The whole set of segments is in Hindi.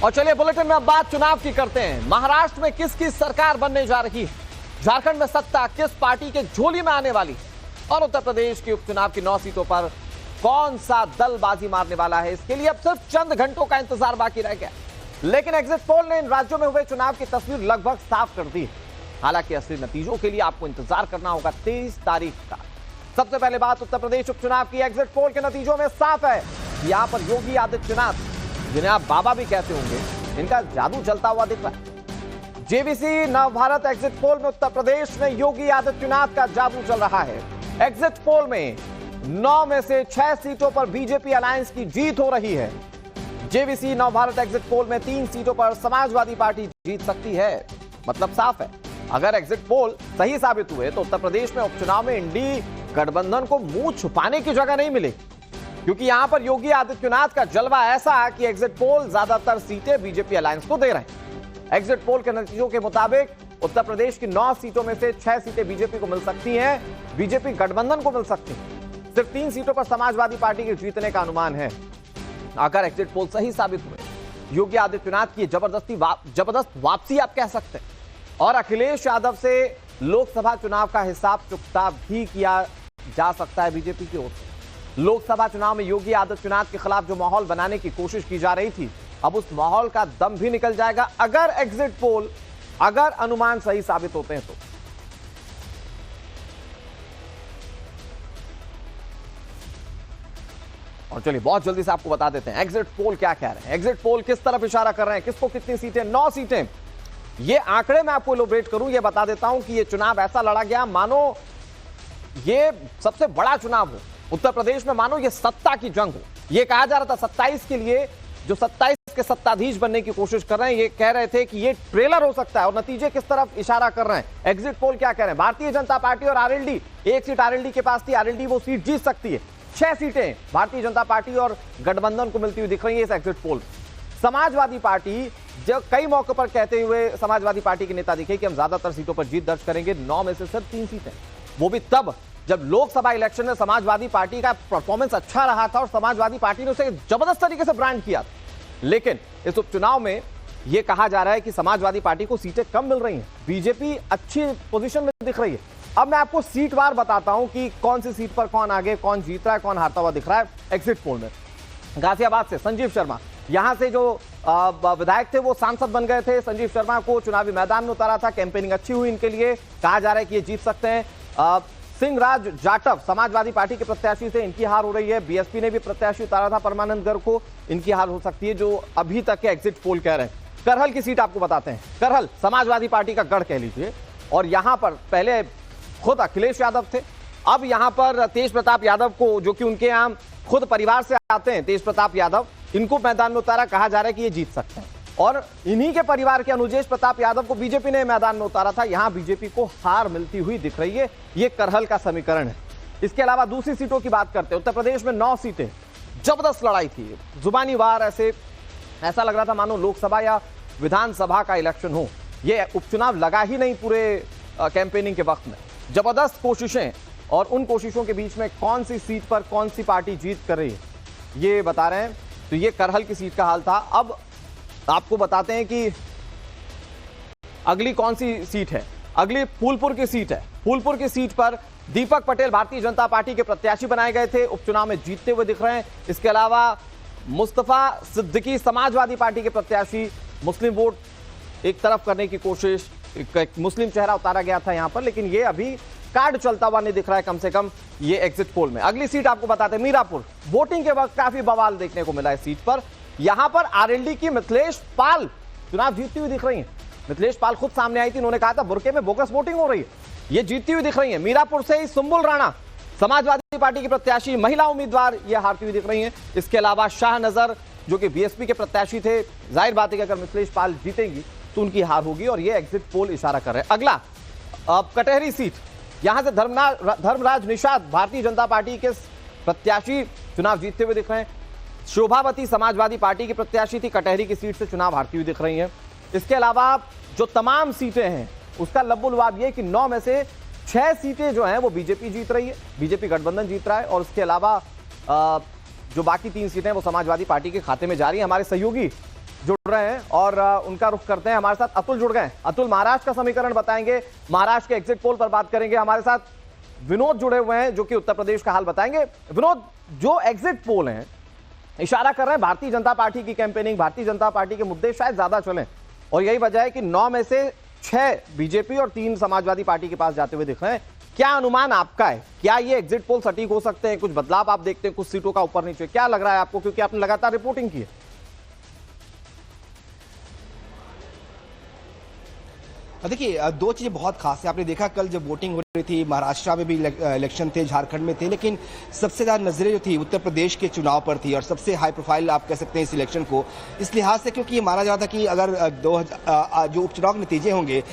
और चलिए बुलेटिन में अब बात चुनाव की करते हैं। महाराष्ट्र में किसकी सरकार बनने जा रही है, झारखंड में सत्ता किस पार्टी के झोली में आने वाली, और उत्तर प्रदेश के उपचुनाव की 9 सीटों पर कौन सा दल बाजी मारने वाला है, इसके लिए अब सिर्फ चंद घंटों का इंतजार बाकी रह गया। लेकिन एग्जिट पोल ने इन राज्यों में हुए चुनाव की तस्वीर लगभग साफ कर दी है। हालांकि असली नतीजों के लिए आपको इंतजार करना होगा 23 तारीख का। सबसे पहले बात उत्तर प्रदेश उपचुनाव की। एग्जिट पोल के नतीजों में साफ है, यहां पर योगी आदित्यनाथ, जिन्हें आप बाबा भी कहते होंगे, इनका जादू चलता हुआ दिख रहा है। जेवीसी नवभारत एग्जिट पोल में उत्तर प्रदेश में योगी आदित्यनाथ का जादू चल रहा है। एग्जिट पोल में 9 में से 6 सीटों पर बीजेपी अलायंस की जीत हो रही है। जेवीसी नवभारत एग्जिट पोल में 3 सीटों पर समाजवादी पार्टी जीत सकती है। मतलब साफ है, अगर एग्जिट पोल सही साबित हुए तो उत्तर प्रदेश में उपचुनाव में इंडी गठबंधन को मुंह छुपाने की जगह नहीं मिलेगी, क्योंकि यहां पर योगी आदित्यनाथ का जलवा ऐसा कि एग्जिट पोल ज्यादातर सीटें बीजेपी अलायंस को दे रहे हैं। एग्जिट पोल के नतीजों के मुताबिक उत्तर प्रदेश की 9 सीटों में से 6 सीटें बीजेपी को मिल सकती हैं, बीजेपी गठबंधन को मिल सकती हैं। सिर्फ 3 सीटों पर समाजवादी पार्टी के जीतने का अनुमान है। अगर एग्जिट पोल सही साबित हुए, योगी आदित्यनाथ की जबरदस्त वापसी आप कह सकते हैं, और अखिलेश यादव से लोकसभा चुनाव का हिसाब चुकता भी किया जा सकता है बीजेपी की ओर से। लोकसभा चुनाव में योगी आदित्यनाथ के खिलाफ जो माहौल बनाने की कोशिश की जा रही थी, अब उस माहौल का दम भी निकल जाएगा अगर एग्जिट पोल, अगर अनुमान सही साबित होते हैं तो। और चलिए बहुत जल्दी से आपको बता देते हैं एग्जिट पोल क्या कह रहे हैं, एग्जिट पोल किस तरफ इशारा कर रहे हैं, किसको कितनी सीटें, 9 सीटें। ये आंकड़े मैं आपको इलैबोरेट करूं, ये बता देता हूं कि ये चुनाव ऐसा लड़ा गया मानो ये सबसे बड़ा चुनाव हो उत्तर प्रदेश में, मानो ये सत्ता की जंग हो। ये कहा जा रहा था 27 के लिए, जो 27 के सत्ताधीश बनने की कोशिश कर रहे हैं, ये कह रहे थे कि ये ट्रेलर हो सकता है। और नतीजे किस तरफ इशारा कर रहे हैं, एग्जिट पोल क्या कह रहे हैं, भारतीय जनता पार्टी और आरएलडी, एक सीट आरएलडी के पास थी, आरएलडी वो सीट जीत सकती है। 6 सीटें भारतीय जनता पार्टी और गठबंधन को मिलती हुई दिख रही है इस एग्जिट पोल। समाजवादी पार्टी जो कई मौके पर कहते हुए समाजवादी पार्टी के नेता दिखे कि हम ज्यादातर सीटों पर जीत दर्ज करेंगे, 9 में से सिर्फ 3 सीटें, वो भी तब जब लोकसभा इलेक्शन में समाजवादी पार्टी का परफॉर्मेंस अच्छा रहा था और समाजवादी पार्टी ने उसे जबरदस्त तरीके से ब्रांड किया। लेकिन इस उपचुनाव में यह कहा जा रहा है कि समाजवादी पार्टी को सीटें कम मिल रही हैं, बीजेपी अच्छी पोजीशन में दिख रही है। अब मैं आपको सीटवार बताता हूं कि कौन सी सीट पर कौन आगे, कौन जीत रहा है, कौन हारता हुआ दिख रहा है एग्जिट पोल में। गाजियाबाद से संजीव शर्मा, यहां से जो विधायक थे वो सांसद बन गए थे। संजीव शर्मा को चुनावी मैदान में उतारा था, कैंपेनिंग अच्छी हुई इनके लिए, कहा जा रहा है कि ये जीत सकते हैं। सिंह राज जाटव समाजवादी पार्टी के प्रत्याशी थे, इनकी हार हो रही है। बीएसपी ने भी प्रत्याशी उतारा था परमानंद गर्ग को, इनकी हार हो सकती है, जो अभी तक के एग्जिट पोल कह रहे हैं। करहल की सीट आपको बताते हैं, करहल समाजवादी पार्टी का गढ़ कह लीजिए, और यहां पर पहले खुद अखिलेश यादव थे, अब यहां पर तेज प्रताप यादव को, जो कि उनके यहां खुद परिवार से आते हैं तेज प्रताप यादव, इनको मैदान में उतारा, कहा जा रहा है कि ये जीत सकते हैं। और इन्हीं के परिवार के अनुजेश प्रताप यादव को बीजेपी ने मैदान में उतारा था, यहां बीजेपी को हार मिलती हुई दिख रही है। ये करहल का समीकरण है। इसके अलावा दूसरी सीटों की बात करते हैं, उत्तर प्रदेश में 9 सीटें, जबरदस्त लड़ाई थी, जुबानी वार, ऐसा लग रहा था मानो लोकसभा या विधानसभा का इलेक्शन हो। ये उपचुनाव लगा ही नहीं पूरे कैंपेनिंग के वक्त में। जबरदस्त कोशिशें, और उन कोशिशों के बीच में कौन सी सीट पर कौन सी पार्टी जीत कर रही है ये बता रहे हैं। तो ये करहल की सीट का हाल था। अब आपको बताते हैं कि अगली कौन सी सीट है, अगली फूलपुर की सीट है। फूलपुर की सीट पर दीपक पटेल भारतीय जनता पार्टी के प्रत्याशी बनाए गए थे, उपचुनाव में जीतते हुए दिख रहे हैं। इसके अलावा मुस्तफा सिद्दीकी समाजवादी पार्टी के प्रत्याशी, मुस्लिम वोट एक तरफ करने की कोशिश, एक मुस्लिम चेहरा उतारा गया था यहां पर, लेकिन ये अभी कार्ड चलता हुआ नहीं दिख रहा है कम से कम ये एग्जिट पोल में। अगली सीट आपको बताते हैं मीरापुर, वोटिंग के वक्त काफी बवाल देखने को मिला इस सीट पर। यहां पर आरएलडी की मिथिलेश पाल चुनाव जीतती हुई दिख रही हैं। मिथिलेश पाल खुद सामने आई थी, उन्होंने कहा था बुरके में बोगस वोटिंग हो रही है, ये जीतती हुई दिख रही है। मीरापुर से ही सुंबुल राणा समाजवादी पार्टी की प्रत्याशी, महिला उम्मीदवार, ये हारती हुई दिख रही है। इसके अलावा शाह नजर जो कि बीएसपी के प्रत्याशी थे, जाहिर बात है कि अगर मिथिलेश पाल जीतेंगी तो उनकी हार होगी, और ये एग्जिट पोल इशारा कर रहे हैं। अगला कटहरी सीट, यहां से धर्मराज निषाद भारतीय जनता पार्टी के प्रत्याशी चुनाव जीतते हुए दिख रहे हैं। शोभावती समाजवादी पार्टी की प्रत्याशी थी, कटहरी की सीट से चुनाव हारती हुई दिख रही हैं। इसके अलावा जो तमाम सीटें हैं उसका लब्बुलवाब ये कि 9 में से 6 सीटें जो हैं वो बीजेपी जीत रही है, बीजेपी गठबंधन जीत रहा है, और उसके अलावा जो बाकी 3 सीटें वो समाजवादी पार्टी के खाते में जा रही है। हमारे सहयोगी जुड़ रहे हैं और उनका रुख करते हैं। हमारे साथ अतुल जुड़ गए। अतुल, महाराष्ट्र का समीकरण बताएंगे, महाराष्ट्र के एग्जिट पोल पर बात करेंगे। हमारे साथ विनोद जुड़े हुए हैं जो कि उत्तर प्रदेश का हाल बताएंगे। विनोद, जो एग्जिट पोल हैं इशारा कर रहे हैं भारतीय जनता पार्टी की कैंपेनिंग, भारतीय जनता पार्टी के मुद्दे शायद ज्यादा चलें और यही वजह है कि 9 में से 6 बीजेपी और 3 समाजवादी पार्टी के पास जाते हुए दिख रहे हैं। क्या अनुमान आपका है, क्या ये एग्जिट पोल सटीक हो सकते हैं? कुछ बदलाव आप देखते हैं कुछ सीटों का ऊपर नीचे, क्या लग रहा है आपको, क्योंकि आपने लगातार रिपोर्टिंग की है? देखिए, दो चीज़ें बहुत खास है। आपने देखा कल जब वोटिंग हो रही थी, महाराष्ट्र में भी इलेक्शन थे, झारखंड में थे, लेकिन सबसे ज़्यादा नजरें जो थी उत्तर प्रदेश के चुनाव पर थी और सबसे हाई प्रोफाइल आप कह सकते हैं इस इलेक्शन को, इस लिहाज से क्योंकि ये माना जा रहा था कि अगर जो उपचुनाव के नतीजे होंगे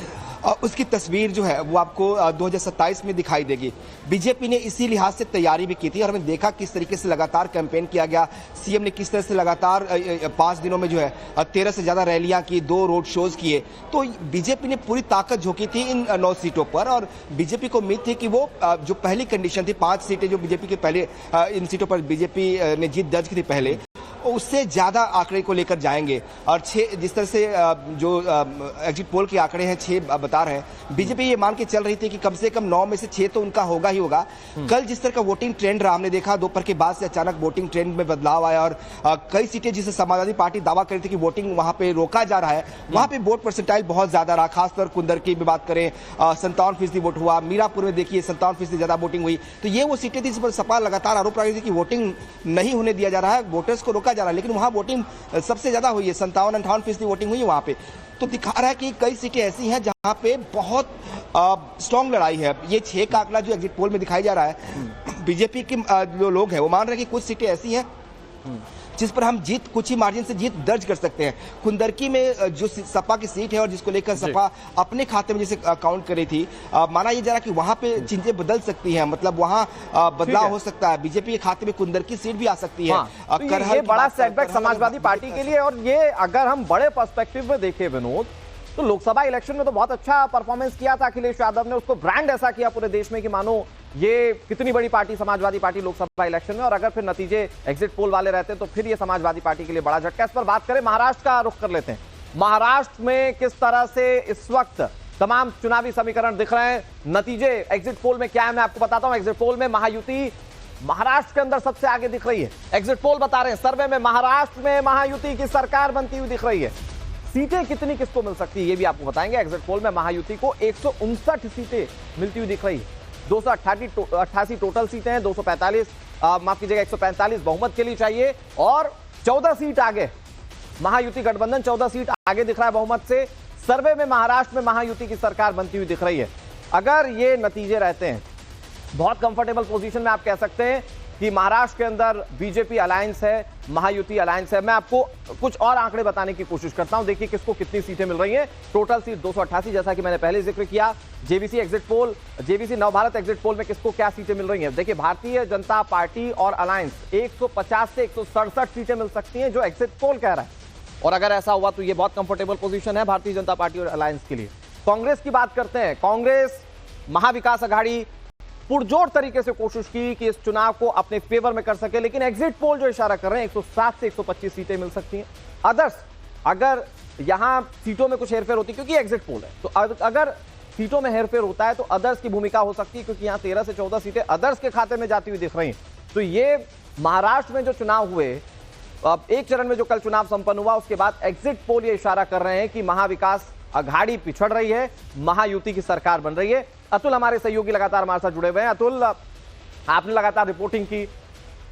उसकी तस्वीर जो है वो आपको 2027 में दिखाई देगी। बीजेपी ने इसी लिहाज से तैयारी भी की थी और हमने देखा किस तरीके से लगातार कैंपेन किया गया। सीएम ने किस तरह से लगातार 5 दिनों में जो है 13 से ज्यादा रैलियां की, 2 रोड शोज किए। तो बीजेपी ने पूरी ताकत झोंकी थी इन 9 सीटों पर और बीजेपी को उम्मीद थी कि वो जो पहली कंडीशन थी 5 सीटें जो बीजेपी के पहले इन सीटों पर बीजेपी ने जीत दर्ज की थी पहले, उससे ज्यादा आंकड़े को लेकर जाएंगे। और 6 जिस तरह से जो एग्जिट पोल के आंकड़े हैं 6 बता रहे हैं, बीजेपी ये मान के चल रही थी कि कम से कम 9 में से 6 तो उनका होगा ही होगा। कल जिस तरह का वोटिंग ट्रेंड रहा हमने देखा, दोपहर के बाद से अचानक वोटिंग ट्रेंड में बदलाव आया और कई सीटें जिसे समाजवादी पार्टी दावा कर रही थी कि वोटिंग वहां पे रोका जा रहा है, वहां पे वोट परसेंटाइल बहुत ज्यादा रहा। खासतौर कुंदर की भी बात करें 57% वोट हुआ, मीरापुर में देखिए 57% ज्यादा वोटिंग हुई। तो ये वो सीटें थी जिस पर सपा लगातार आरोप लगा रही थी कि वोटिंग नहीं होने दिया जा रहा है, वोटर्स को रोका जा रहा है, लेकिन वहां वोटिंग सबसे ज्यादा हुई है, 57-58% वोटिंग हुई है वहां पे। तो दिखा रहा है कि कई सीटें ऐसी हैं जहां पे बहुत स्ट्रांग लड़ाई है। ये 6 का आंकड़ा जो एग्जिट पोल में दिखाई जा रहा है, बीजेपी के जो लोग हैं वो मान रहे हैं कि कुछ सीटें ऐसी हैं जिस पर हम जीत कुछ ही मार्जिन से जीत दर्ज कर सकते हैं। कुंदरकी में जो सपा की सीट है और जिसको लेकर सपा अपने खाते में जैसे काउंट कर रही थी, माना ये जा रहा कि वहां पे चीजें बदल सकती हैं, मतलब वहां बदलाव हो सकता है, बीजेपी के खाते में कुंदरकी सीट भी आ सकती है। तो ये बड़ा सेटबैक समाजवादी पार्टी के लिए। और ये अगर हम बड़े पर्सपेक्टिव में देखें विनोद, तो लोकसभा इलेक्शन में तो बहुत अच्छा परफॉर्मेंस किया था अखिलेश यादव ने, उसको ब्रांड ऐसा किया पूरे देश में कि मानो ये कितनी बड़ी party Samajwadi party Lok Sabha election में। और अगर फिर नतीजे एग्जिट पोल वाले रहते हैं तो फिर ये समाजवादी पार्टी के लिए बड़ा झटका। इस पर बात करें, महाराष्ट्र का रुख कर लेते हैं। महाराष्ट्र में किस तरह से इस वक्त तमाम चुनावी समीकरण दिख रहे हैं, नतीजे एग्जिट पोल में क्या है मैं आपको बताता हूं। एग्जिट पोल में महायुति महाराष्ट्र के अंदर सबसे आगे दिख रही है। एग्जिट पोल बता रहे हैं सर्वे में महाराष्ट्र में महायुति की सरकार बनती हुई दिख रही है। सीटें कितनी किसको मिल सकती है ये भी आपको बताएंगे। एग्जिट पोल में महायुति को 159 सीटें मिलती हुई दिख रही है। 288 टोटल सीटें हैं, 245 माफ कीजिएगा 145 बहुमत के लिए चाहिए और 14 सीट आगे महायुति गठबंधन 14 सीट आगे दिख रहा है बहुमत से। सर्वे में महाराष्ट्र में महायुति की सरकार बनती हुई दिख रही है। अगर ये नतीजे रहते हैं, बहुत कंफर्टेबल पोजीशन में आप कह सकते हैं कि महाराष्ट्र के अंदर बीजेपी अलायंस है, महायुति अलायंस है। मैं आपको कुछ और आंकड़े बताने की कोशिश करता हूं। देखिए किसको कितनी सीटें मिल रही हैं। टोटल सीट 288, जैसा कि मैंने पहले जिक्र किया। JVC exit poll, JVC Navbharat exit poll में किसको क्या सीटें मिल रही हैं। देखिए भारतीय जनता पार्टी और अलायंस 150 से 167 सीटें मिल सकती हैं जो एग्जिट पोल कह रहा है। और अगर ऐसा हुआ तो ये बहुत कंफर्टेबल पोजीशन है भारतीय जनता पार्टी और अलायंस के लिए। कांग्रेस की बात करते हैं। कांग्रेस महाविकास आघाड़ी पुरजोर तरीके से कोशिश की कि इस चुनाव को अपने फेवर में कर सके, लेकिन एग्जिट पोल जो इशारा कर रहे हैं 107 से 125 सीटें मिल सकती हैं। अदर्स अगर यहां सीटों में कुछ हेरफेर होती, क्योंकि एग्जिट पोल है, तो अगर सीटों में हेरफेर होता है तो अदर्स की भूमिका हो सकती है, क्योंकि यहां 13 से 14 सीटें अदर्स के खाते में जाती हुई दिख रही हैं। तो ये महाराष्ट्र में जो चुनाव हुए, एक चरण में जो कल चुनाव संपन्न हुआ, उसके बाद एग्जिट पोल ये इशारा कर रहे हैं कि महाविकास आघाड़ी पिछड़ रही है, महायुति की सरकार बन रही है। अतुल हमारे सहयोगी लगातार हमारे साथ जुड़े हुए हैं। अतुल, आपने लगातार रिपोर्टिंग की,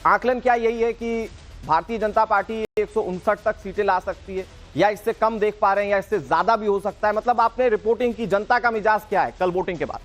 आकलन क्या यही है कि भारतीय जनता पार्टी 159 तक सीटें ला सकती है, या इससे कम देख पा रहे हैं, या इससे ज्यादा भी हो सकता है? मतलब आपने रिपोर्टिंग की, जनता का मिजाज क्या है कल वोटिंग के बाद?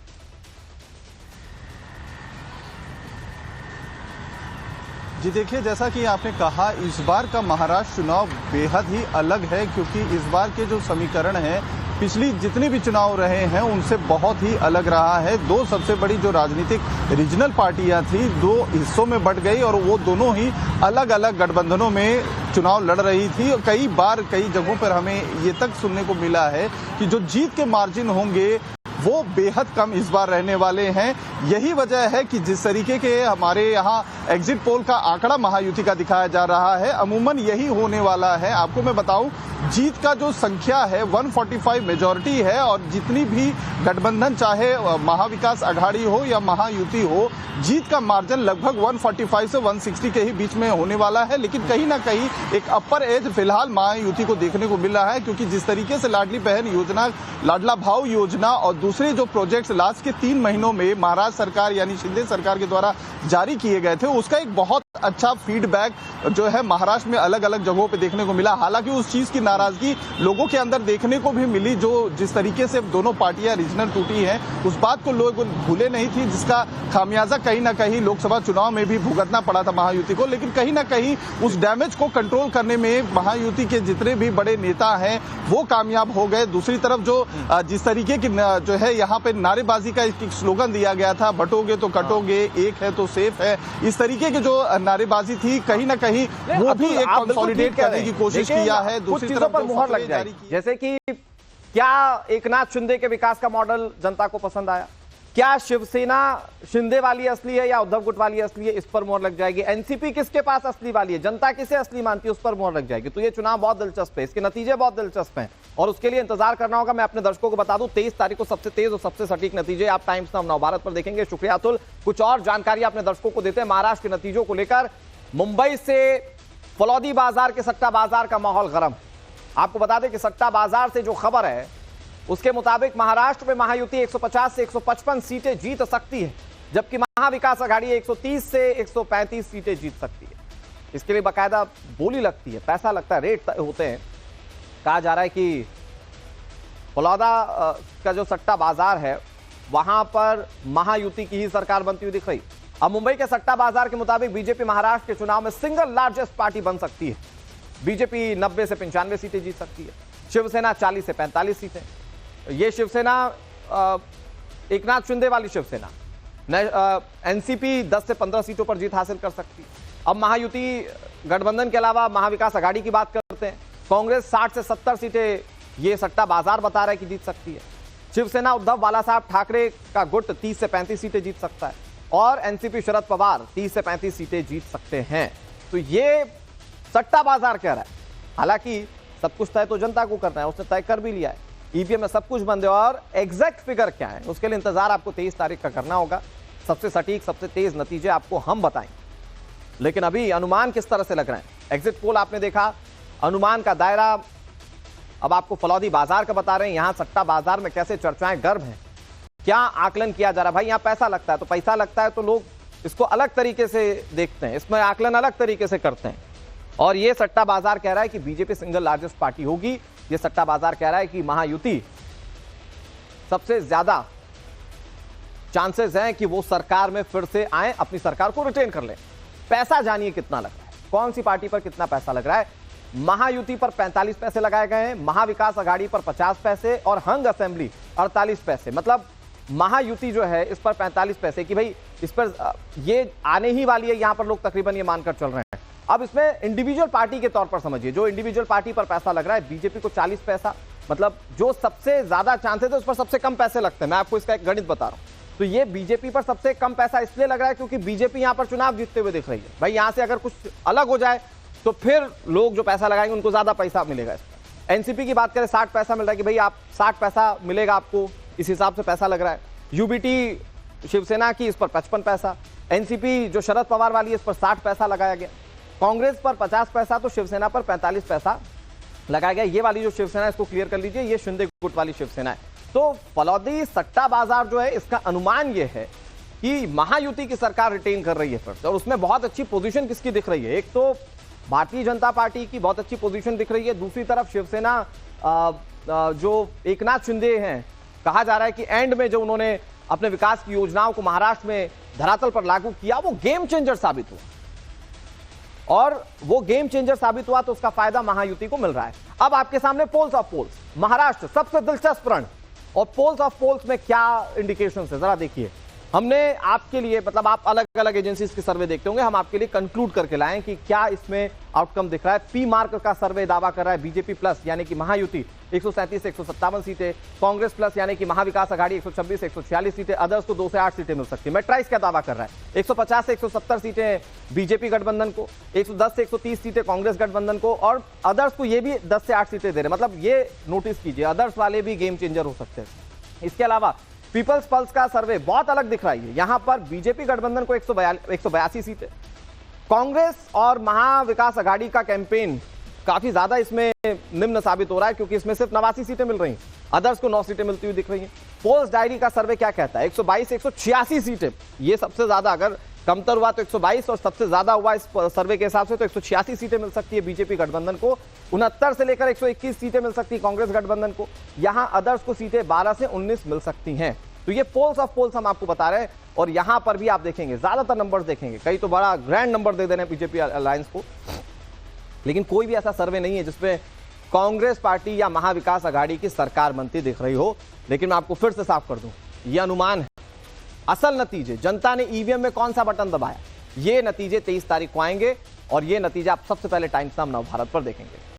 जी देखिए, जैसा कि आपने कहा, इस बार का महाराष्ट्र चुनाव बेहद ही अलग है, क्योंकि इस बार के जो समीकरण हैं पिछली जितने भी चुनाव रहे हैं उनसे बहुत ही अलग रहा है। 2 सबसे बड़ी जो राजनीतिक रीजनल पार्टियां थी 2 हिस्सों में बंट गई और वो दोनों ही अलग अलग गठबंधनों में चुनाव लड़ रही थी। और कई बार कई जगहों पर हमें ये तक सुनने को मिला है कि जो जीत के मार्जिन होंगे वो बेहद कम इस बार रहने वाले हैं। यही वजह है कि जिस तरीके के हमारे यहाँ एग्जिट पोल का आंकड़ा महायुति का दिखाया जा रहा है, अमूमन यही होने वाला है। आपको मैं बताऊं, जीत का जो संख्या है 145 मेजॉरिटी है, और जितनी भी गठबंधन चाहे महाविकास आघाड़ी हो या महायुति हो, जीत का मार्जिन लगभग 145 से 160 के ही बीच में होने वाला है। लेकिन कहीं ना कहीं एक अपर एज फिलहाल महायुति को देखने को मिल रहा है, क्योंकि जिस तरीके से लाडली बहन योजना, लाडला भाव योजना और दूसरे जो प्रोजेक्ट्स लास्ट के 3 महीनों में महाराष्ट्र सरकार यानी शिंदे सरकार के द्वारा जारी किए गए थे, उसका एक बहुत अच्छा फीडबैक जो है महाराष्ट्र में अलग अलग जगहों पे देखने को मिला। हालांकि उस चीज की नाराजगी लोगों के अंदर देखने को भी मिली, जो जिस तरीके से दोनों पार्टियां रीजनल टूटी हैं, उस बात को लोग भूले नहीं थी, जिसका खामियाजा कहीं ना कहीं लोकसभा चुनाव में भी भुगतना पड़ा था महायुति को। लेकिन कहीं ना कहीं उस डैमेज को कंट्रोल करने में महायुति के जितने भी बड़े नेता हैं वो कामयाब हो गए। दूसरी तरफ जो जिस तरीके की जो है यहाँ पे नारेबाजी का एक स्लोगन दिया गया था, बटोगे तो कटोगे, एक है तो सेफ है, इस तरीके की जो नारेबाजी थी कहीं ना कहीं वो भी एक कंसोलिडेट करने की कोशिश किया है। दूसरी तरफ पर मुहर लग जाएगी, जैसे कि क्या एकनाथ शिंदे के विकास का मॉडल जनता को पसंद आया? क्या शिवसेना शिंदे वाली असली है या उद्धव गुट वाली असली है? इस पर मोहर लग जाएगी। एनसीपी किसके पास असली वाली है, जनता किसे असली मानती है, उस पर मोहर लग जाएगी। तो ये चुनाव बहुत दिलचस्प है, इसके नतीजे बहुत दिलचस्प हैं और उसके लिए इंतजार करना होगा। मैं अपने दर्शकों को बता दूं, 23 तारीख को सबसे तेज और सबसे सटीक नतीजे आप टाइम्स नाउ नवभारत पर देखेंगे। शुक्रिया अतुल। कुछ और जानकारी अपने दर्शकों को देते हैं महाराष्ट्र के नतीजों को लेकर। मुंबई से फलौदी बाजार के सट्टा बाजार का माहौल गर्म। आपको बता दें कि सट्टा बाजार से जो खबर है उसके मुताबिक महाराष्ट्र में महायुति 150 से 155 सीटें जीत सकती है, जबकि महाविकास आघाड़ी 130 से 135 सीटें जीत सकती है। इसके लिए बाकायदा बोली लगती है, पैसा लगता है, रेट तय होते हैं। कहा जा रहा है कि फलौदा का जो सट्टा बाजार है वहां पर महायुति की ही सरकार बनती हुई दिख रही। अब मुंबई के सट्टा बाजार के मुताबिक बीजेपी महाराष्ट्र के चुनाव में सिंगल लार्जेस्ट पार्टी बन सकती है। बीजेपी 90 से 95 सीटें जीत सकती है, शिवसेना 40 से 45 सीटें। ये शिवसेना एकनाथ शिंदे वाली शिवसेना, एनसीपी 10 से 15 सीटों पर जीत हासिल कर सकती है। अब महायुति गठबंधन के अलावा महाविकास आघाड़ी की बात करते हैं, कांग्रेस 60 से 70 सीटें ये सट्टा बाजार बता रहा है कि जीत सकती है। शिवसेना उद्धव बाला साहब ठाकरे का गुट 30 से 35 सीटें जीत सकता है और एनसीपी शरद पवार 30 से 35 सीटें जीत सकते हैं। तो ये सट्टा बाजार कह रहा है। हालांकि सब कुछ तय तो जनता को करना है, उसने तय कर भी लिया है। ईवीएम में सब कुछ बंद है और एग्जैक्ट फिगर क्या है उसके लिए इंतजार आपको 23 तारीख का करना होगा। सबसे सटीक सबसे तेज नतीजे आपको हम बताएंगे। लेकिन अभी अनुमान किस तरह से लग रहे हैं? एग्जिट पोल आपने देखा, अनुमान का दायरा अब आपको फलौदी बाजार का बता रहे हैं। यहां सट्टा बाजार में कैसे चर्चाएं गर्म हैं, क्या आकलन किया जा रहा है। भाई यहां पैसा लगता है, तो पैसा लगता है तो लोग इसको अलग तरीके से देखते हैं, इसमें आकलन अलग तरीके से करते हैं। और ये सट्टा बाजार कह रहा है कि बीजेपी सिंगल लार्जेस्ट पार्टी होगी। ये सट्टा बाजार कह रहा है कि महायुति सबसे ज्यादा चांसेस हैं कि वो सरकार में फिर से आए, अपनी सरकार को रिटेन कर लें। पैसा जानिए कितना लग रहा है, कौन सी पार्टी पर कितना पैसा लग रहा है। महायुति पर 45 पैसे लगाए गए हैं, महाविकास आघाड़ी पर 50 पैसे और हंग असेंबली 48 पैसे। मतलब महायुति जो है इस पर 45 पैसे की भाई इस पर ये आने ही वाली है, यहां पर लोग तकरीबन ये मानकर चल रहे हैं। अब इसमें इंडिविजुअल पार्टी के तौर पर समझिए, जो इंडिविजुअल पार्टी पर पैसा लग रहा है, बीजेपी को 40 पैसा, मतलब जो सबसे ज्यादा चांसेस है उस पर सबसे कम पैसे लगते हैं। मैं आपको इसका एक गणित बता रहा हूं। तो ये बीजेपी पर सबसे कम पैसा इसलिए लग रहा है क्योंकि बीजेपी यहां पर चुनाव जीतते हुए दिख रही है। भाई यहां से अगर कुछ अलग हो जाए तो फिर लोग जो पैसा लगाएंगे उनको ज्यादा पैसा मिलेगा। इस पर एनसीपी की बात करें 60 पैसा मिल रहा है कि भाई आप 60 पैसा मिलेगा आपको, इस हिसाब से पैसा लग रहा है। यूबीटी शिवसेना की इस पर 55 पैसा, एनसीपी जो शरद पवार वाली है इस पर 60 पैसा लगाया गया, कांग्रेस पर 50 पैसा, तो शिवसेना पर 45 पैसा लगाया गया। ये वाली जो शिवसेना है इसको क्लियर कर लीजिए, ये शिंदे गुट वाली शिवसेना है। तो फलौदी सट्टा बाजार जो है इसका अनुमान ये है कि महायुति की सरकार रिटेन कर रही है फिर से, और उसमें बहुत अच्छी पोजीशन किसकी दिख रही है। एक तो भारतीय जनता पार्टी की बहुत अच्छी पोजीशन दिख रही है, दूसरी तरफ शिवसेना जो एकनाथ शिंदे हैं, कहा जा रहा है कि एंड में जो उन्होंने अपने विकास की योजनाओं को महाराष्ट्र में धरातल पर लागू किया वो गेम चेंजर साबित हुआ, और वो गेम चेंजर साबित हुआ तो उसका फायदा महायुति को मिल रहा है। अब आपके सामने पोल्स ऑफ पोल्स, महाराष्ट्र सबसे दिलचस्प रण, और पोल्स ऑफ पोल्स में क्या इंडिकेशंस है जरा देखिए। हमने आपके लिए, मतलब आप अलग अलग एजेंसीज के सर्वे देखते होंगे, हम आपके लिए कंक्लूड करके लाए कि क्या इसमें आउटकम दिख रहा है। पी मार्क का सर्वे दावा कर रहा है बीजेपी प्लस यानी कि महायुति 137 से 157 सीटें, कांग्रेस प्लस यानी कि महाविकास आघाड़ी 126 से 146 सीटें, अदर्स को 2 से 8 सीटें मिल सकती है। मेट्राइज क्या दावा कर रहा है 150 से 170 सीटें बीजेपी गठबंधन को, 110 से 130 सीटें कांग्रेस गठबंधन को, और अदर्स को ये भी 10 से 8 सीटें दे रहे हैं। मतलब ये नोटिस कीजिए, अदर्स वाले भी गेम चेंजर हो सकते हैं। इसके अलावा पीपल्स पल्स का सर्वे बहुत अलग दिख रहा है। यहां पर बीजेपी गठबंधन को 182 सीटें, कांग्रेस और महाविकास आघाड़ी का कैंपेन काफी ज्यादा इसमें निम्न साबित हो रहा है क्योंकि इसमें सिर्फ 89 सीटें मिल रही हैं, अदर्स को 9 सीटें मिलती हुई दिख रही हैं। पोल्स डायरी का सर्वे क्या कहता है 122 से 186 सीटें, ये सबसे ज्यादा, अगर कमतर हुआ तो 122 और सबसे ज्यादा हुआ इस सर्वे के हिसाब से तो 186 सीटें मिल सकती है बीजेपी गठबंधन को, 69 से लेकर 121 सीटें मिल सकती है कांग्रेस गठबंधन को, यहां अदर्स को सीटें 12 से 19 मिल सकती हैं। तो ये पोल्स ऑफ पोल्स हम आपको बता रहे हैं, और यहां पर भी आप देखेंगे ज्यादातर नंबर्स देखेंगे, कई तो बड़ा ग्रैंड नंबर दे रहे हैं बीजेपी अलायंस को, लेकिन कोई भी ऐसा सर्वे नहीं है जिसमें कांग्रेस पार्टी या महाविकास आघाड़ी की सरकार बनती दिख रही हो। लेकिन मैं आपको फिर से साफ कर दूं, यह अनुमान है। असल नतीजे, जनता ने ईवीएम में कौन सा बटन दबाया, ये नतीजे 23 तारीख को आएंगे, और ये नतीजे आप सबसे पहले टाइम्स नाउ भारत पर देखेंगे।